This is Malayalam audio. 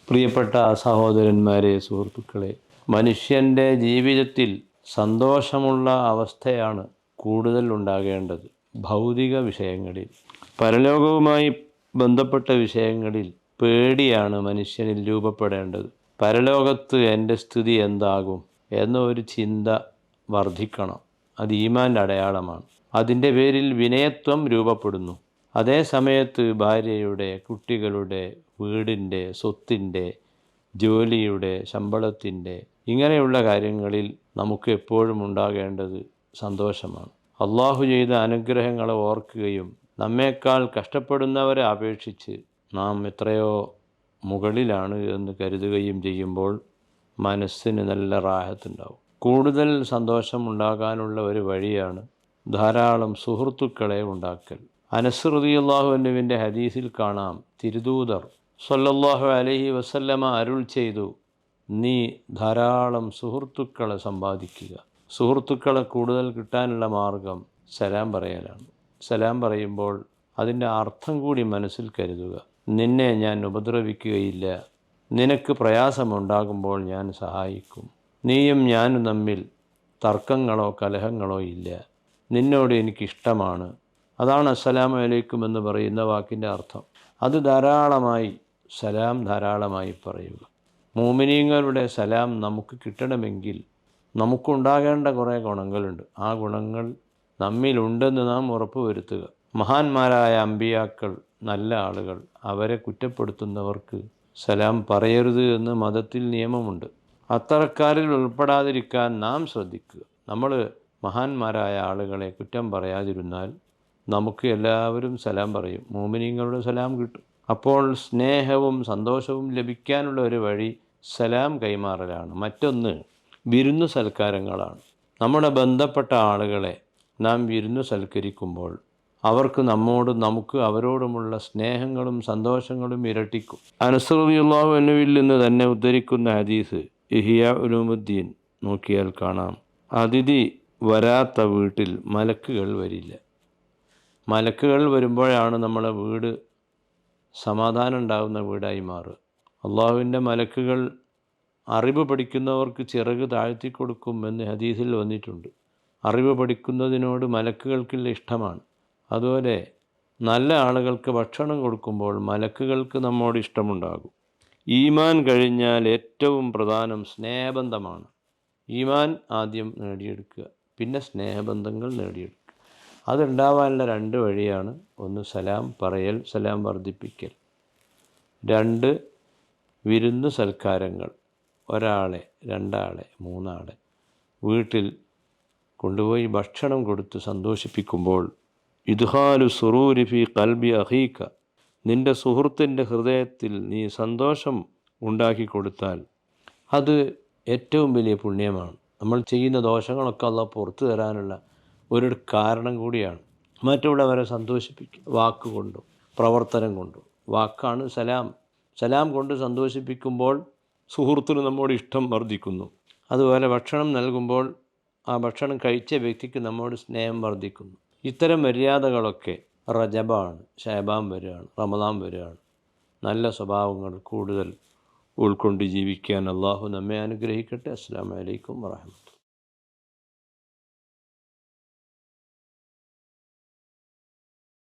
പ്രിയപ്പെട്ട സഹോദരന്മാരെ, സുഹൃത്തുക്കളെ, മനുഷ്യൻ്റെ ജീവിതത്തിൽ സന്തോഷമുള്ള അവസ്ഥയാണ് കൂടുതൽ ഉണ്ടാകേണ്ടത്. ഭൗതിക വിഷയങ്ങളിൽ, പരലോകവുമായി ബന്ധപ്പെട്ട വിഷയങ്ങളിൽ പേടിയാണ് മനുഷ്യനിൽ രൂപപ്പെടേണ്ടത്. പരലോകത്ത് എൻ്റെ സ്ഥിതി എന്താകും എന്ന ഒരു ചിന്ത വർദ്ധിക്കണം. അത് ഈമാൻ്റെ അടയാളമാണ്. അതിൻ്റെ പേരിൽ വിനയത്വം രൂപപ്പെടുന്നു. അതേ സമയത്ത് ഭാര്യയുടെ, കുട്ടികളുടെ, വീടിൻ്റെ, സ്വത്തിൻ്റെ, ജോലിയുടെ, ശമ്പളത്തിൻ്റെ, ഇങ്ങനെയുള്ള കാര്യങ്ങളിൽ നമുക്ക് എപ്പോഴും ഉണ്ടാകേണ്ടത് സന്തോഷമാണ്. അള്ളാഹു ചെയ്ത അനുഗ്രഹങ്ങളെ ഓർക്കുകയും നമ്മേക്കാൾ കഷ്ടപ്പെടുന്നവരെ അപേക്ഷിച്ച് നാം എത്രയോ മുകളിലാണ് എന്ന് കരുതുകയും ചെയ്യുമ്പോൾ മനസ്സിന് നല്ല റാഹത്തുണ്ടാവും. കൂടുതൽ സന്തോഷം ഉണ്ടാകാനുള്ള ഒരു വഴിയാണ് ധാരാളം സുഹൃത്തുക്കളെ ഉണ്ടാക്കൽ. അനസ് റളിയല്ലാഹു അൻഹുവിൻ്റെ ഹദീസിൽ കാണാം, തിരുദൂതർ സ്വല്ലല്ലാഹു അലൈഹി വസല്ലമ അരുൾ ചെയ്തു, നീ ധാരാളം സുഹൃത്തുക്കളെ സമ്പാദിക്കുക. സുഹൃത്തുക്കളെ കൂടുതൽ കിട്ടാനുള്ള മാർഗം സലാം പറയലാണ്. സലാം പറയുമ്പോൾ അതിൻ്റെ അർത്ഥം കൂടി മനസ്സിൽ കരുതുക. നിന്നെ ഞാൻ ഉപദ്രവിക്കുകയില്ല, നിനക്ക് പ്രയാസമുണ്ടാകുമ്പോൾ ഞാൻ സഹായിക്കും, നീയും ഞാനും തമ്മിൽ തർക്കങ്ങളോ കലഹങ്ങളോ ഇല്ല, നിന്നോട് എനിക്കിഷ്ടമാണ്. അതാണ് അസ്സലാമു അലൈക്കും എന്ന് പറയുന്ന വാക്കിൻ്റെ അർത്ഥം. അത് ധാരാളമായി, സലാം ധാരാളമായി പറയുക. മുഅ്മിനീങ്ങളുടെ സലാം നമുക്ക് കിട്ടണമെങ്കിൽ നമുക്കുണ്ടാകേണ്ട കുറേ ഗുണങ്ങളുണ്ട്. ആ ഗുണങ്ങൾ നമ്മിലുണ്ടെന്ന് നാം ഉറപ്പ് വരുത്തുക. മഹാന്മാരായ അമ്പിയാക്കൾ, നല്ല ആളുകൾ, അവരെ കുറ്റപ്പെടുത്തുന്നവർക്ക് സലാം പറയരുത് എന്ന് മതത്തിൽ നിയമമുണ്ട്. അത്തരക്കാരിൽ ഉൾപ്പെടാതിരിക്കാൻ നാം ശ്രദ്ധിക്കുക. നമ്മൾ മഹാന്മാരായ ആളുകളെ കുറ്റം പറയാതിരുന്നാൽ നമുക്ക് എല്ലാവരും സലാം പറയും, മുഅ്മിനീങ്ങളുടെ സലാം കിട്ടും. അപ്പോൾ സ്നേഹവും സന്തോഷവും ലഭിക്കാനുള്ള ഒരു വഴി സലാം കൈമാറലാണ്. മറ്റൊന്ന് വിരുന്നു സൽക്കാരങ്ങളാണ്. നമ്മുടെ ബന്ധപ്പെട്ട ആളുകളെ നാം വിരുന്നു സൽക്കരിക്കുമ്പോൾ അവർക്ക് നമ്മോടും നമുക്ക് അവരോടുമുള്ള സ്നേഹങ്ങളും സന്തോഷങ്ങളും ഇരട്ടിക്കും. അനസ് റളിയല്ലാഹു അൻഹുവിൽ നിന്ന് തന്നെ ഉദ്ധരിക്കുന്ന ഹദീസ് ഇഹ്യാ ഉലൂമുദ്ദീൻ നോക്കിയാൽ കാണാം, അതിഥി വരാത്ത വീട്ടിൽ മലക്കുകൾ വരില്ല. മലക്കുകൾ വരുമ്പോഴാണ് നമ്മളെ വീട് സമാധാനം ഉണ്ടാകുന്ന വീടായി മാറുക. അള്ളാഹുവിൻ്റെ മലക്കുകൾ അറിവ് പഠിക്കുന്നവർക്ക് ചിറക് താഴ്ത്തി കൊടുക്കും എന്ന് ഹദീസിൽ വന്നിട്ടുണ്ട്. അറിവ് പഠിക്കുന്നതിനോട് മലക്കുകൾക്കുള്ള ഇഷ്ടമാണ്. അതുപോലെ നല്ല ആളുകൾക്ക് ഭക്ഷണം കൊടുക്കുമ്പോൾ മലക്കുകൾക്ക് നമ്മോട് ഇഷ്ടമുണ്ടാകും. ഈമാൻ കഴിഞ്ഞാൽ ഏറ്റവും പ്രധാനം സ്നേഹബന്ധമാണ്. ഈമാൻ ആദ്യം നേടിയെടുക്കുക, പിന്നെ സ്നേഹബന്ധങ്ങൾ നേടിയെടുക്കുക. അതുണ്ടാവാനുള്ള രണ്ട് വഴിയാണ്. ഒന്ന് സലാം പറയൽ, സലാം വർദ്ധിപ്പിക്കൽ. രണ്ട് വിരുന്ന് സൽക്കാരങ്ങൾ. ഒരാളെ, രണ്ടാളെ, മൂന്നാളെ വീട്ടിൽ കൊണ്ടുപോയി ഭക്ഷണം കൊടുത്ത് സന്തോഷിപ്പിക്കുമ്പോൾ ഇദ്ഖാലു സുറൂരി ഫി ഖൽബി അഖീക, നിൻ്റെ സുഹൃത്തിൻ്റെ ഹൃദയത്തിൽ നീ സന്തോഷം ഉണ്ടാക്കി കൊടുത്താൽ അത് ഏറ്റവും വലിയ പുണ്യമാണ്. നമ്മൾ ചെയ്യുന്ന ദോഷങ്ങളൊക്കെ അല്ലാഹു പുറത്തു തരാനുള്ള ഒരു കാരണം കൂടിയാണ്. മറ്റുള്ളവരെ സന്തോഷിപ്പിക്കുക, വാക്കുകൊണ്ടും പ്രവർത്തനം കൊണ്ടും. വാക്കാണ് സലാം. സലാം കൊണ്ട് സന്തോഷിപ്പിക്കുമ്പോൾ സുഹൃത്തിന് നമ്മോട് ഇഷ്ടം വർദ്ധിക്കുന്നു. അതുപോലെ ഭക്ഷണം നൽകുമ്പോൾ ആ ഭക്ഷണം കഴിച്ച വ്യക്തിക്ക് നമ്മോട് സ്നേഹം വർദ്ധിക്കുന്നു. ഇത്തരം മര്യാദകളൊക്കെ റജബാണ്, ശഅബാൻ വരികയാണ്, റമദാൻ വരികയാണ്. നല്ല സ്വഭാവങ്ങൾ കൂടുതൽ ഉൾക്കൊണ്ട് ജീവിക്കാൻ അള്ളാഹു നമ്മെ അനുഗ്രഹിക്കട്ടെ. അസ്സലാമു അലൈക്കും വറഹ്മത്തുള്ളാഹി.